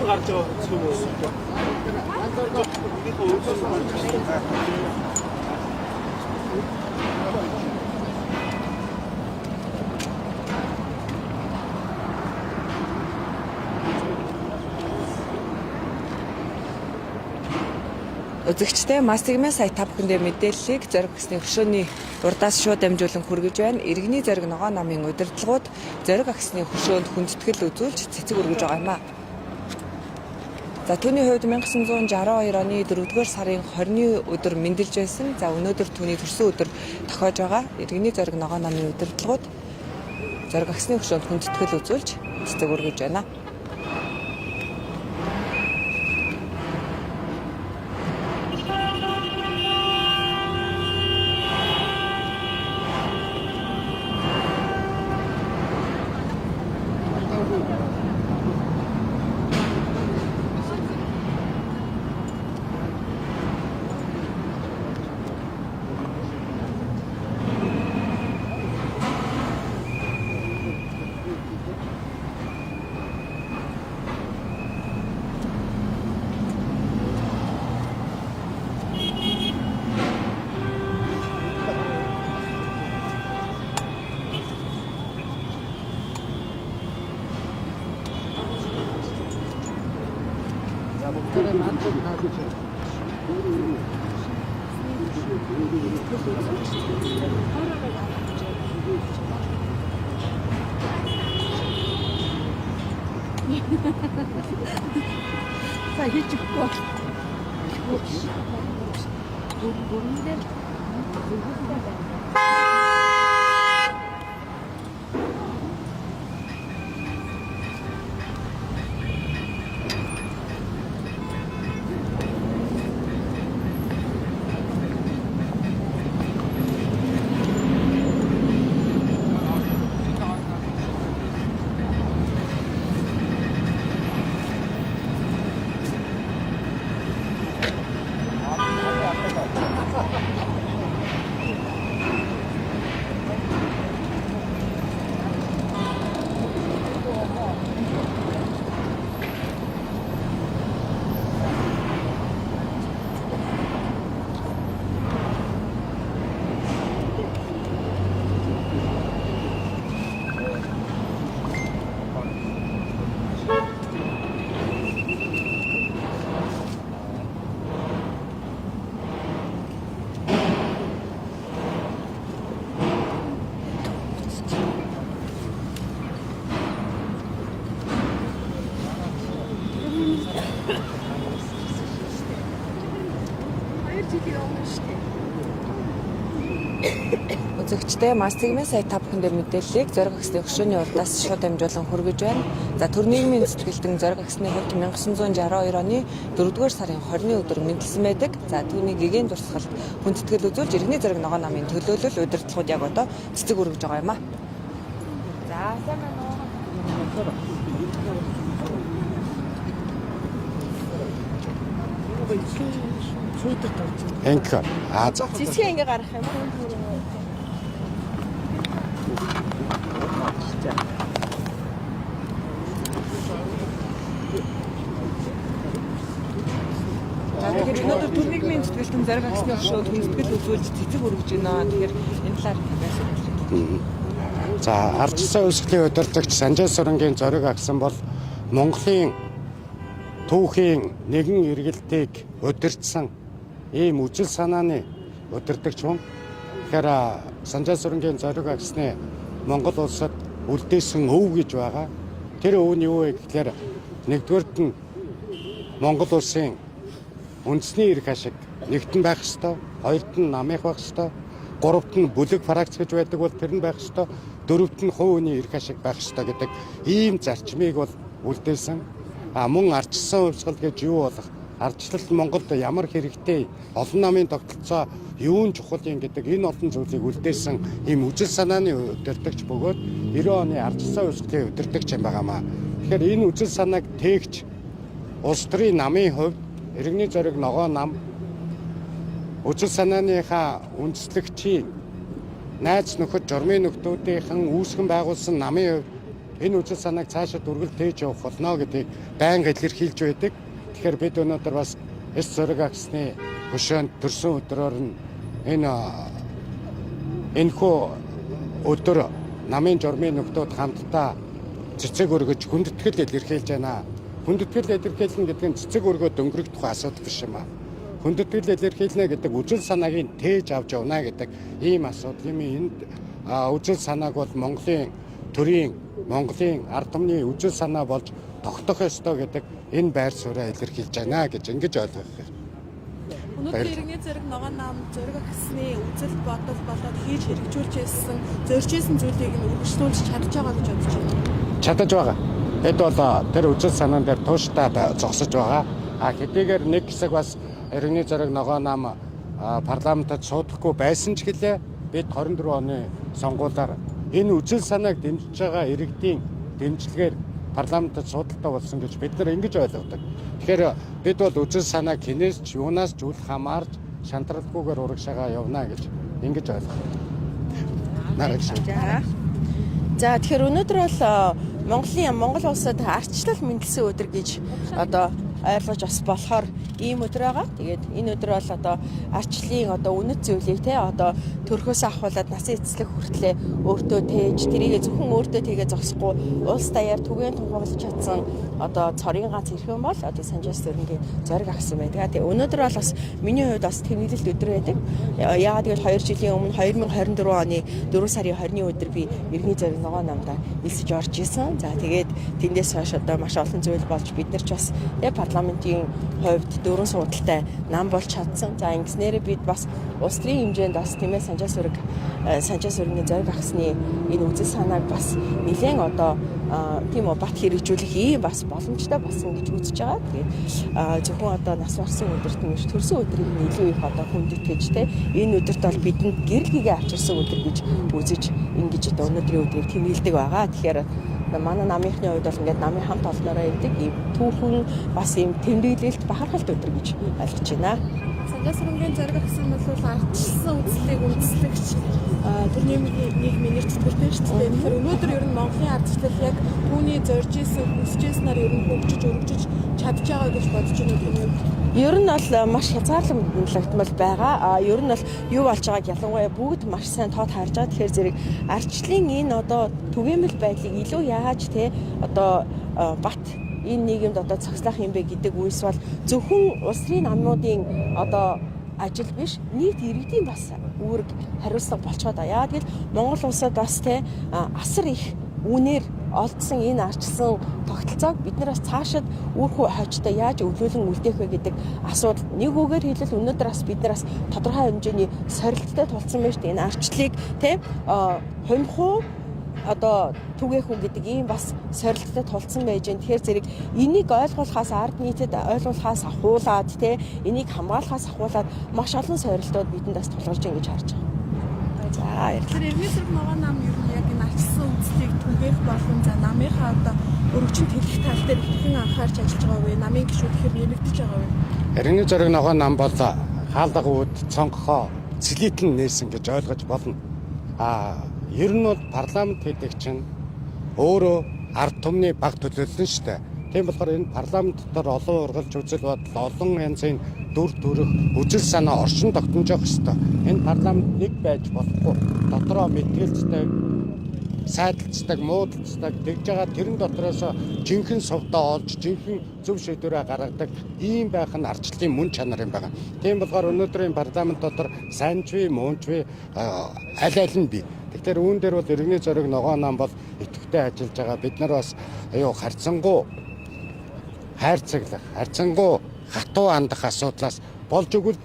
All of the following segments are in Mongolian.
гарч байгаа юм уу? Үзэгчтэй Мастигмын сая та бүхэндээ мэдээллийг зориг агсны хөшөөний урдаас шууд дамжуулан хүргэж байна. Иргэний зориг ногоо намын удирдлагууд зориг агсны хөшөөнд хүндэтгэл үзүүлж цэцэг өргөж байгаа юм а. За түүний хувьд 1962 оны 4-р сарын 20-ны өдөр мэндэлж байсан. За өнөөдөр түүний төрсөн өдөр тохиож байгаа. Иргэний зориг ногоо намын удирдлагууд зориг агсны хөшөөнд хүндэтгэл үзүүлж цэцэг өргөж байна. Үзэгчтэй Мастигмын сая та бүхэндээ мэдээллийг зориг агсны хөшөөний урдаас шууд дамжуулан хүргэж байна. За төр нийгмийн сэтгэлдэн зориг агсны хувьд 1962 оны 4-р сарын 20-ны өдөр мэндэлсэн байдаг. За түүний гэгээн дурсгалд хүндэтгэл үзүүлж иргэний зориг ногоо намын төлөөлөл удирдлагууд яг одоо цэцэг өргөж байгаа юм а. За сайн байна уу? Энка. Цэцгээ ингээ гарах юм уу? Тэгэхээр өнөөдөр төр нийгмийн сэтгэлдэн зориг агсны хөшөөнд хүндэтгэл үзүүлж цэцэг өргөж байна. Тэгэхээр энэ талаар байсан. За ардчилсан үйлчлэлийн удирдлагч Санжаа Сүрэнгийн зориг агсан бол Монголын түүхийн нэгэн эргэлтийг удирдсан ийм үжил санааны удирдагч хүн. Тэгэхээр Санжаа Сүрэнгийн зориг агсны Монгол улсад үлдээсэн өв гэж байгаа. Тэр өв нь юу вэ гэхээр нэгдүгээрт нь Монгол улсын үндэсний эрх ашиг нэгтэн байх ёстой, хоёрт нь намынх байх ёстой, гуравт нь бүлэг фракц гэж байдаг бол тэр нь байх ёстой, дөрөвт нь хувь хүний эрх ашиг байх ёстой гэдэг ийм зарчмыг бол үлдээсэн. Мөн ардчилсан хувьсгал гэж юу болох? Ардчлалт Монголд ямар хэрэгтэй, олон намын тогтолцоо юун чухал юм гэдэг энэ олон зүйлийг үлдээсэн ийм үжил санааны удирдагч бөгөөд 90 оны ардчилсан хувьсгалын удирдагч юм байгаамаа. Тэгэхээр энэ үжил санааг тээгч улс төрийн намын хувьд иргэний зориг ногоо нам үжил санааныхаа үндэслэгчийн найз нөхөд журмын нөхдүүдийнхэн үүсгэн байгуулсан намын хувьд энэ үжил санааг цаашаа дүргэл тээж явах болно гэдгийг байнга илэрхийлж байдаг. Тэгэхээр бид өнөөдөр бас эс зориг агсны хөшөөнд төрсөн өдрөөр нь энэхүү өдөр намын журмын нөхдүүд хамтдаа цэцэг өргөж хүндэтгэл илэрхийлж байна. Хүндэтгэл илэрхийлнэ гэдэг нь цэцэг өргөд өнгөрөх тухай асуудал биш юм аа. Хүндэтгэл илэрхийлнэ гэдэг үжил санаагийн тээж авч явна гэдэг ийм асуудал юм. Энд үжил санааг бол Монголын төрийн Монголын ард түмний үжил санаа болж тогтох ёстой гэдэг энэ байр сууриа илэрхийлж байна гэж ингэж ойлгох юм. Өнөөдөр иргэний зэрэг ногоон нам зориг агсны үзэл бодол болоод хийж хэрэгжүүлж ирсэн зорж ирсэн зүйлийг нь үргэлжлүүлж чадж байгаа гэж бодож байна. Чадаж байгаа. Эд бол тэр үжил санаан дээр тууштай зогсож байгаа. Хэдийгээр нэг хэсэг бас иргэний зэрэг ногоон нам парламентод суудахгүй байсан ч гэлээ бид 24 оны сонгуулиар энэ үжил санааг дэмжиж байгаа иргэдийн дэмжлэгээр парламентод судалтай болсон гэж бид нар ингэж ойлгодог. Тэгэхээр бид бол үжил санааг хинээс ч юунаас ч үл хамаарч шантралгүйгээр урагшаага явна гэж ингэж ойлгодог. За тэгэхээр өнөөдөр бол Монгол улсад ардчлал мэндэлсэн өдөр гэж одоо ойлгож бас болохоор ийм өдөр байгаа. Тэгээд энэ өдөр бол одоо ардчлалын одоо үнэт зүйлийг төрхөөс ахуулаад насны эцэслэг хүртлээр өөртөө тээж тэрийг зөвхөн өөртөө тэгээ зогсохгүй улс даяар түгээн тунхаглаж чадсан одоо цорын ганц ирхэн бол одоо Санжаас Зөрөнгийн зориг агсан байдаг. Тэгээд өнөөдөр бол бас миний хувьд бас тэмдэглэлт өдөр байдаг. Яагаад гэвэл 2 жилийн өмнө 2024 оны 4 сарын 20-ны өдөр би иргэний зориг ногоон намдаа нэлсэж орж исэн. За тэгээд тэндээс хойш одоо маш олон зүйл болж бид нар ч бас парламентын хувьд дөрвөн суудалтай нам болж чадсан. За ингэснээр бид бас улс төрийн хэмжээнд бас тийм ээ Санжаас Зөрөнгийн зориг агсны энэ үзэл санааг бас нэлээд одоо тийм үү бат хэрэгжүүлэх ийм бас боломжтой болсон гэж үзэж байгаа. Тэгээд зөвхөн одоо нас барсан өдөрт нь төрсөн өдрийг илүү их одоо хүндэтгэж те энэ өдөрт бол бидэнд гэрэл хийгээ авчирсан өдөр гэж үзэж ингэж одоо өнөөдрийн өдрийг тэмдэглэдэг байгаа. Тэгэхээр манай намынхны хувьд бол ингээд намын хамт олноороо ирдэг ийм түүхэн бас ийм тэмдэглэлт бахархалт өдөр гэж ойлгож байна. Санжаас Зөрөнгийн зориг агсан бол ардчилсан үзлийг үндэслэгч төрний нийгмийн нэр тэтгэлтэй шүү дээ. Тэгэхээр өнөөдөр ер нь Монголын ардчлал яг түүний зорж исэн хүсэж ирснээр ер нь хөгжиж өргөжж чадж байгаа гэж бодож байна юм. Ер нь бол маш хязгаарлагдмал байгаа. Ер нь бол юу болж байгааг ялангуяа бүгд маш сайн тод харж байгаа. Тэгэхээр зэрэг ардчлалын энэ одоо түгээмэл байдлыг илүү яаж те одоо бат энэ нийгэмд одоо цогцлах юм бэ гэдэг үйлс бол зөвхөн улс төрийн намнуудын одоо ажил биш нийт иргэдийн бас үүрэг хариуцлага болчиход байгаа. Яагаад гэвэл Монгол улсад бас те асар их үнээр олдсон энэ арчилсан тогтолцоог бид нараас цаашид үүрхүү хойчтой яаж өвлүүлэн үлдээх вэ гэдэг асуудал нэг үгээр хэлбэл өнөөдөр бас бид нараас тодорхой хэмжээний сорилттой тулцсан байж энэ арчлалыг те хумхуу одоо түгээх үү гэдэг ийм бас сорилттой тулцсан байж байна. Тэгэхээр зэрэг энийг ойлгуулахаас ард нийтэд ойлгуулахаас ахуулаад те энийг хамгаалахаас ахуулаад маш олон сорилтууд бидэнд бас тулгарч байна гэж харж байгаа. За эргэлэр иргэний зэрэг ногоон нам ер нь яг энэ арчилсан үзлийг түгээх болон за намынхаа одоо өргөжинд хэлэх тал дээр хэрхэн анхаарч ажиллаж байгаа вэ? Намын гишүүд ихэр нэмэгдэж байгаа вэ? Иргэний зориг ногоон нам бол хаалгууд цонхоо цэлитэн нээсэн гэж ойлгож болно. Ер нь бол парламент гэдэг чинь өөрөө ард түмний баг төлөөлсөн шүү дээ. Тийм болохоор энэ парламент дотор олон ургалж үзэл бодол, олон янзын дүр төрх, үзэл санаа оршин тогтнож явах ёстой. Энэ парламент нэг байж болохгүй. Дотроо мэтгэлцдэг, сайдалцдаг, муудалцдаг, тэгж байгаа тэрэн дотроос жинхэнэ совдоо олж, жинхэнэ зөв шийдвэрээ гаргадаг ийм байх нь ардчлалын мөн чанар юм байна. Тийм болохоор өнөөдрийн парламент дотор санжвэ, муунжвэ аль аль нь бий. Тэгэхээр үүн дээр бол иргэний зориг ногоон нам бол идэвхтэй ажиллаж байгаа. Бид нар бас харьцангуй хайрцаглах, харьцангуй хатуу хандах асуудлаас болж өгвөл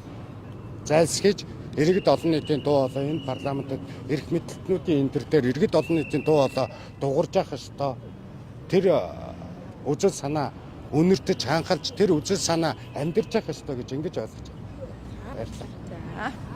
зайлсхийж иргэд олон нийтийн дуу хоолой энэ парламентод эрх мэдлэлтнүүдийн энэ төр дээр иргэд олон нийтийн дуу хоолой дуурж явах ёстой. Тэр үзэл санаа үнэртэж ханхалж тэр үзэл санаа амьдрч явах ёстой гэж ингэж ойлгож байна. Баярлалаа.